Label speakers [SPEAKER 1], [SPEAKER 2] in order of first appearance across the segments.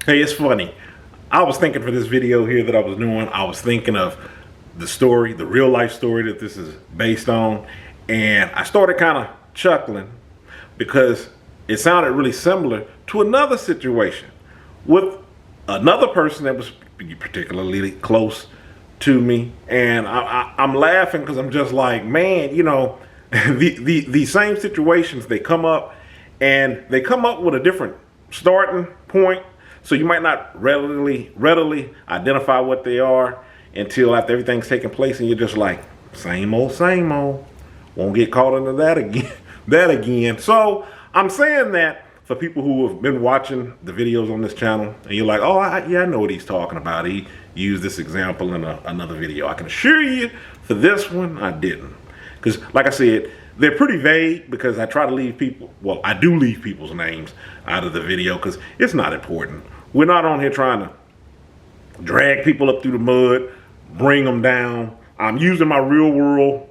[SPEAKER 1] Hey, it's funny. I was thinking for this video here that I was doing, I was thinking of the story, the real life story that this is based on. And I started kind of chuckling because it sounded really similar to another situation with another person that was particularly close to me. And I'm laughing because I'm just like, man, you know, these same situations, they come up and they come up with a different starting point. So you might not readily identify what they are until after everything's taken place, and you're just like, same old, same old. Won't get caught into that again. So I'm saying that for people who have been watching the videos on this channel, and you're like, oh, yeah, I know what he's talking about. He used this example in another video. I can assure you, for this one, I didn't. Because, like I said, they're pretty vague because I try to leave people, well, I do leave people's names out of the video because it's not important. We're not on here trying to drag people up through the mud, bring them down. I'm using my real world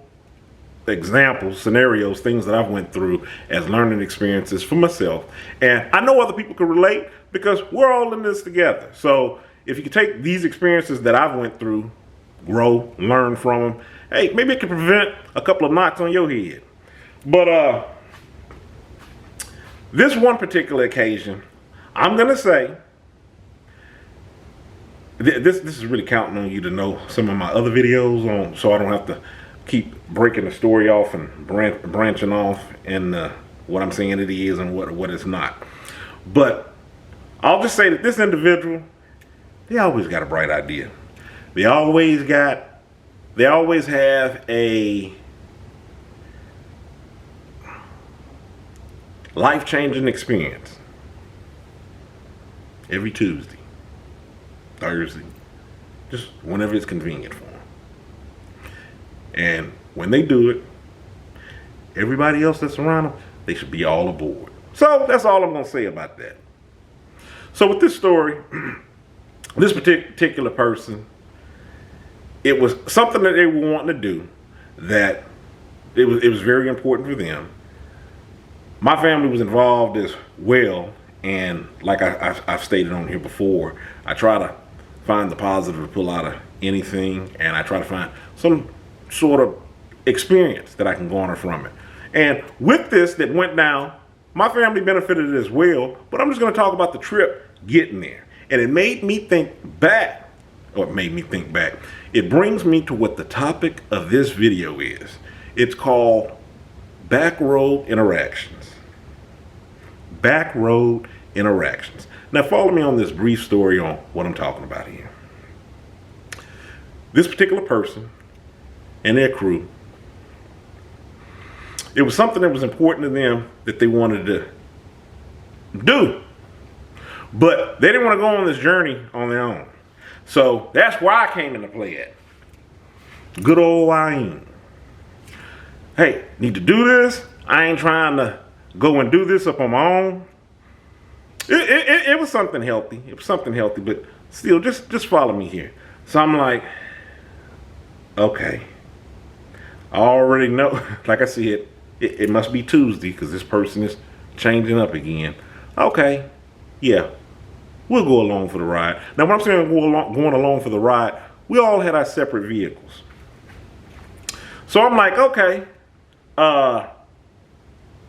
[SPEAKER 1] examples, scenarios, things that I've went through as learning experiences for myself. And I know other people can relate because we're all in this together. So if you can take these experiences that I've went through, grow, learn from them, hey, maybe it can prevent a couple of knots on your head. But this one particular occasion, I'm going to say, this is really counting on you to know some of my other videos on, so I don't have to keep breaking the story off and branching off in what I'm saying it is and what it's not. But I'll just say that this individual, they always got a bright idea. They always have a life-changing experience every Tuesday, Thursday, just whenever it's convenient for them. And when they do it, everybody else that's around them, they should be all aboard. So that's all I'm going to say about that. So with this story, this particular person, it was something that they were wanting to do that it was very important for them. My family was involved as well, and like I've stated on here before, I try to find the positive to pull out of anything, and I try to find some sort of experience that I can garner from it. And with this that went down, my family benefited as well, but I'm just going to talk about the trip getting there. And it made me think back, it brings me to what the topic of this video is. It's called Backroad Interactions. Backroad Interactions. Now follow me on this brief story on what I'm talking about here. This particular person and their crew, it was something that was important to them that they wanted to do, but they didn't want to go on this journey on their own. So that's where I came into play at. Good old Ayn. Hey, need to do this. I ain't trying to go and do this up on my own. It was something healthy. It was something healthy, but still, just follow me here. So I'm like, okay. I already know, like I said, it must be Tuesday because this person is changing up again. Okay, yeah, we'll go along for the ride. Now, when I'm saying going along for the ride, we all had our separate vehicles. So I'm like, okay,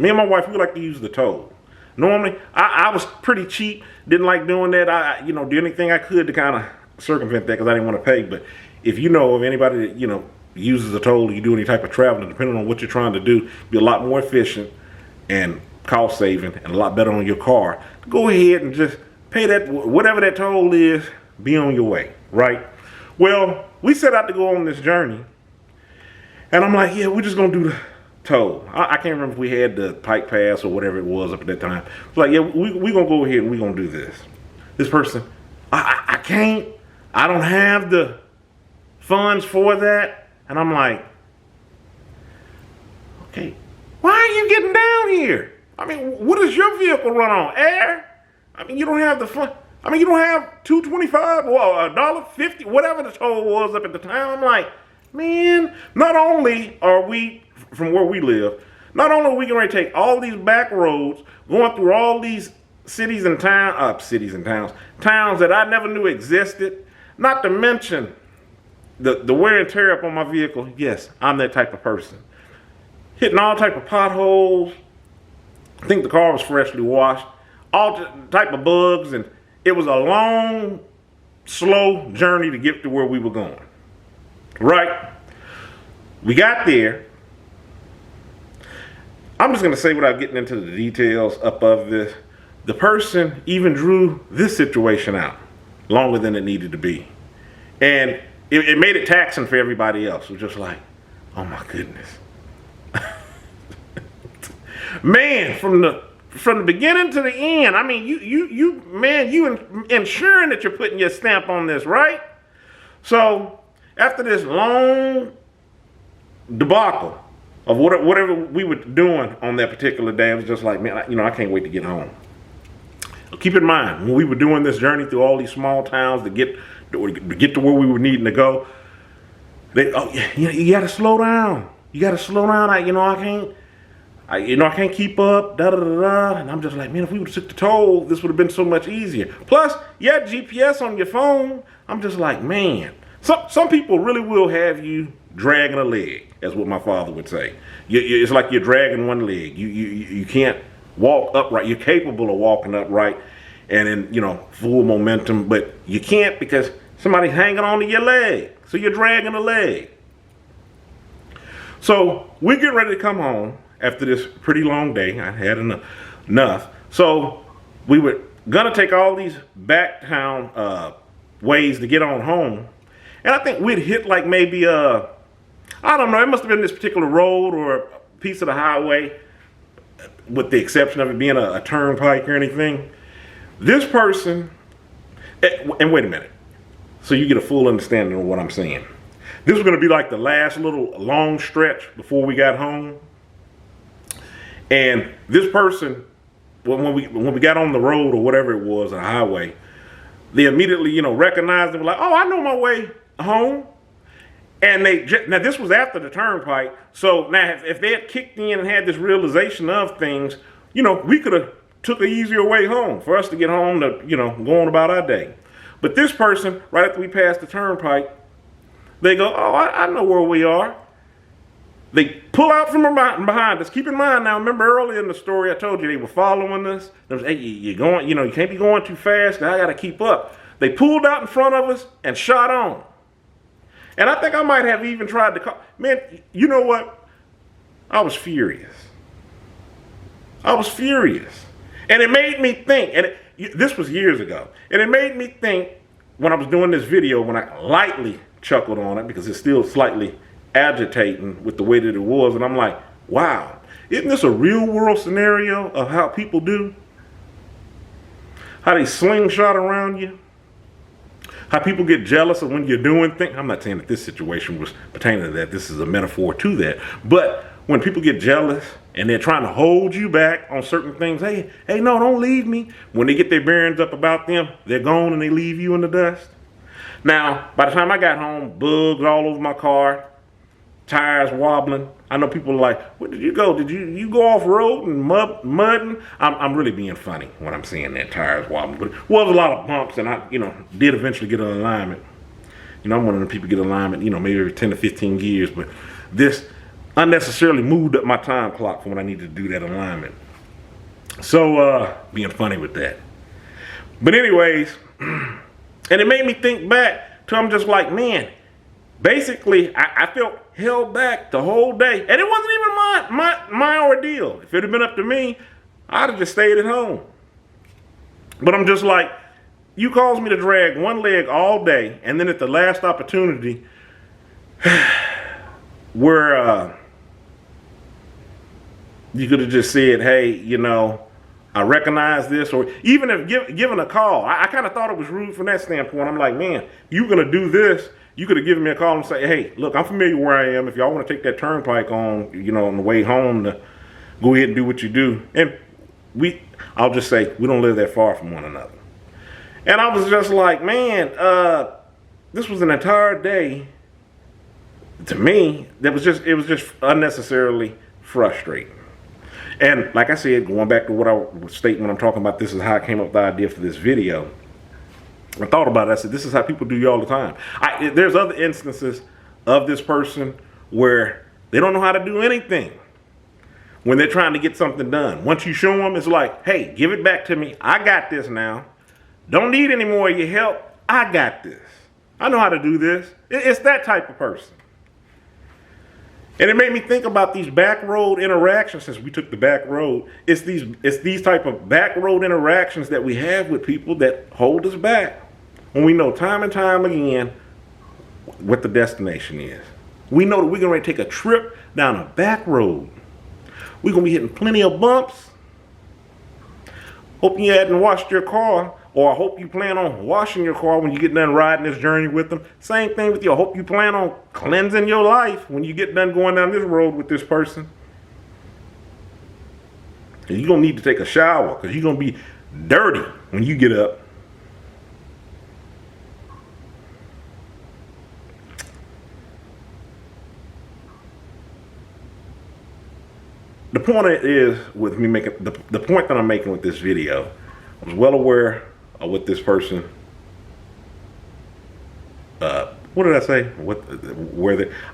[SPEAKER 1] me and my wife, we like to use the toll. Normally, I was pretty cheap, didn't like doing that. I do anything I could to kind of circumvent that because I didn't want to pay. But if you know of anybody that, uses a toll, you do any type of traveling, depending on what you're trying to do, be a lot more efficient and cost saving and a lot better on your car. Go ahead and just pay that, whatever that toll is, be on your way, right? Well, we set out to go on this journey, and I'm like, yeah, we're just gonna do the toll. I can't remember if we had the Pike Pass or whatever it was up at that time. It's like, yeah, we're gonna go ahead and we're gonna do this. This person, I can't, I don't have the funds for that. And I'm like, okay, why are you getting down here? I mean, what does your vehicle run on? Air? I mean, you don't have the fun. I mean, you don't have $2.25 or $1.50, whatever the toll was up at the time. I'm like, man, not only are we, from where we live, not only are we going to take all these back roads, going through all these cities and towns that I never knew existed. Not to mention the wear and tear up on my vehicle. Yes, I'm that type of person. Hitting all type of potholes. I think the car was freshly washed. All type of bugs, and it was a long, slow journey to get to where we were going. Right? We got there. I'm just going to say, without getting into the details up of this, the person even drew this situation out longer than it needed to be. And it made it taxing for everybody else. It was just like, oh my goodness. Man, from the beginning to the end, I mean, you ensuring that you're putting your stamp on this, right? So after this long debacle of whatever we were doing on that particular day, I was just like, man, I can't wait to get home. Keep in mind, when we were doing this journey through all these small towns to get to where we were needing to go, you got to slow down. You got to slow down. I can't keep up. And I'm just like, man, if we would have took the toll, this would have been so much easier. Plus, you had GPS on your phone. I'm just like, man, some people really will have you dragging a leg. That's what my father would say. It's like you're dragging one leg. You can't walk upright. You're capable of walking upright and in, full momentum, but you can't because somebody's hanging on to your leg. So you're dragging a leg. So we're getting ready to come home after this pretty long day. I had enough. So we were gonna take all these back town ways to get on home. And I think we'd hit like maybe, I don't know, it must have been this particular road or a piece of the highway, with the exception of it being a turnpike or anything. This person, and wait a minute, so you get a full understanding of what I'm saying. This was gonna be like the last little long stretch before we got home. And this person, when we got on the road or whatever it was, a highway, they immediately, recognized it, were like, oh, I know my way home. And now this was after the turnpike. So now if they had kicked in and had this realization of things, we could have took an easier way home for us to get home to, go on about our day. But this person, right after we passed the turnpike, they go, oh, I know where we are. They pull out from behind us. Keep in mind now, remember earlier in the story I told you they were following us. There was, hey, you're going, you can't be going too fast. I got to keep up. They pulled out in front of us and shot on. And I think I might have even tried to call. Man, you know what? I was furious. And it made me think, and this was years ago, and it made me think when I was doing this video, when I lightly chuckled on it because it's still slightly agitating with the way that it was, and I'm like, wow, isn't this a real world scenario of how people do? How they slingshot around you? How people get jealous of when you're doing things? I'm not saying that this situation was pertaining to that. This is a metaphor to that. But when people get jealous and they're trying to hold you back on certain things, hey, no, don't leave me. When they get their bearings up about them, they're gone and they leave you in the dust. Now, by the time I got home, bugs all over my car, tires wobbling. I know people are like, where did you go? Did you go off road and mudding? I'm really being funny when I'm saying that, tires wobbling. But it was a lot of bumps, and I, did eventually get an alignment. I'm one of the people get alignment, maybe every 10 to 15 years. But this unnecessarily moved up my time clock for when I needed to do that alignment. So being funny with that. But anyways, and it made me think back to, I'm just like, man, basically, I felt held back the whole day. And it wasn't even my ordeal. If it had been up to me, I'd have just stayed at home. But I'm just like, you caused me to drag one leg all day, and then at the last opportunity, where you could have just said, hey, I recognize this, or even if given a call. I kind of thought it was rude from that standpoint. I'm like, man, you're going to do this. You could have given me a call and say, hey, look, I'm familiar where I am. If y'all want to take that turnpike on, on the way home, to go ahead and do what you do. And I'll just say, we don't live that far from one another. And I was just like, man, this was an entire day, to me, it was just unnecessarily frustrating. And like I said, going back to what I was stating when I'm talking about this is how I came up with the idea for this video. I thought about it. I said, this is how people do you all the time. There's other instances of this person where they don't know how to do anything when they're trying to get something done. Once you show them, it's like, hey, give it back to me. I got this now. Don't need any more of your help. I got this. I know how to do this. It's that type of person. And it made me think about these backroad interactions. Since we took the back road, it's these type of backroad interactions that we have with people that hold us back when we know time and time again what the destination is. We know that we're going to take a trip down a back road. We're going to be hitting plenty of bumps. Hope you hadn't washed your car, or I hope you plan on washing your car when you get done riding this journey with them. Same thing with you. I hope you plan on cleansing your life when you get done going down this road with this person. And you're going to need to take a shower because you're going to be dirty when you get up. The point is with me making the point that I'm making with this video, I was well aware of what this person, what did I say?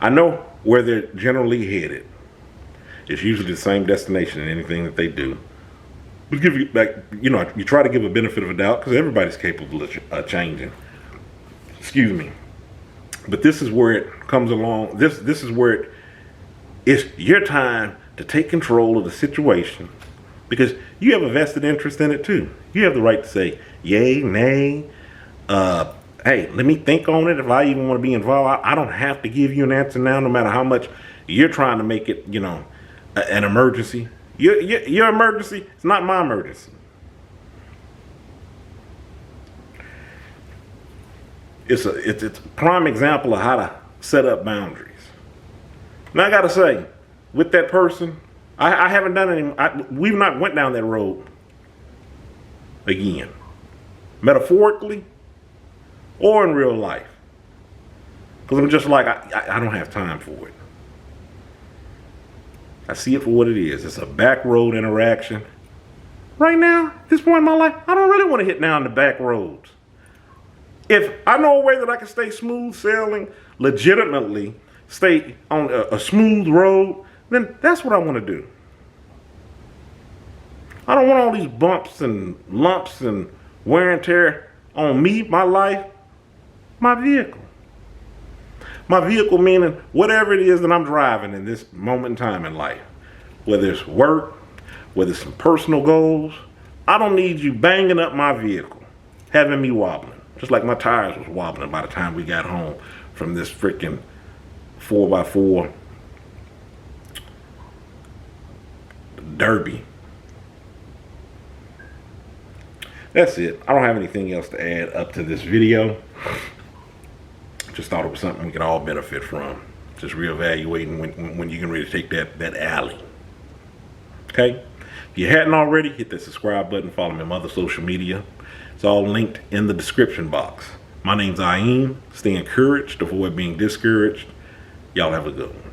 [SPEAKER 1] I know where they're generally headed. It's usually the same destination in anything that they do. But give you like, you try to give a benefit of a doubt because everybody's capable of changing. Excuse me. But this is where it comes along. This is where it's your time to take control of the situation, because you have a vested interest in it too. You have the right to say yay, nay, hey, let me think on it if I even want to be involved. I don't have to give you an answer now, no matter how much you're trying to make it, an emergency. Your emergency, it's not my emergency. It's a prime example of how to set up boundaries. Now I gotta say, with that person, I haven't done any, we've not went down that road again. Metaphorically or in real life. Because I'm just like, I don't have time for it. I see it for what it is. It's a back road interaction. Right now, at this point in my life, I don't really want to hit down the back roads. If I know a way that I can stay smooth sailing, legitimately stay on a smooth road, then that's what I want to do. I don't want all these bumps and lumps and wear and tear on me, my life, my vehicle. My vehicle meaning whatever it is that I'm driving in this moment in time in life. Whether it's work, whether it's some personal goals, I don't need you banging up my vehicle, having me wobbling. Just like my tires was wobbling by the time we got home from this freaking 4x4 derby. That's it. I don't have anything else to add up to this video. Just thought it was something we could all benefit from. Just reevaluating when you can really take that alley. Okay? If you hadn't already, hit that subscribe button. Follow me on other social media. It's all linked in the description box. My name's Aim. Stay encouraged. Avoid being discouraged. Y'all have a good one.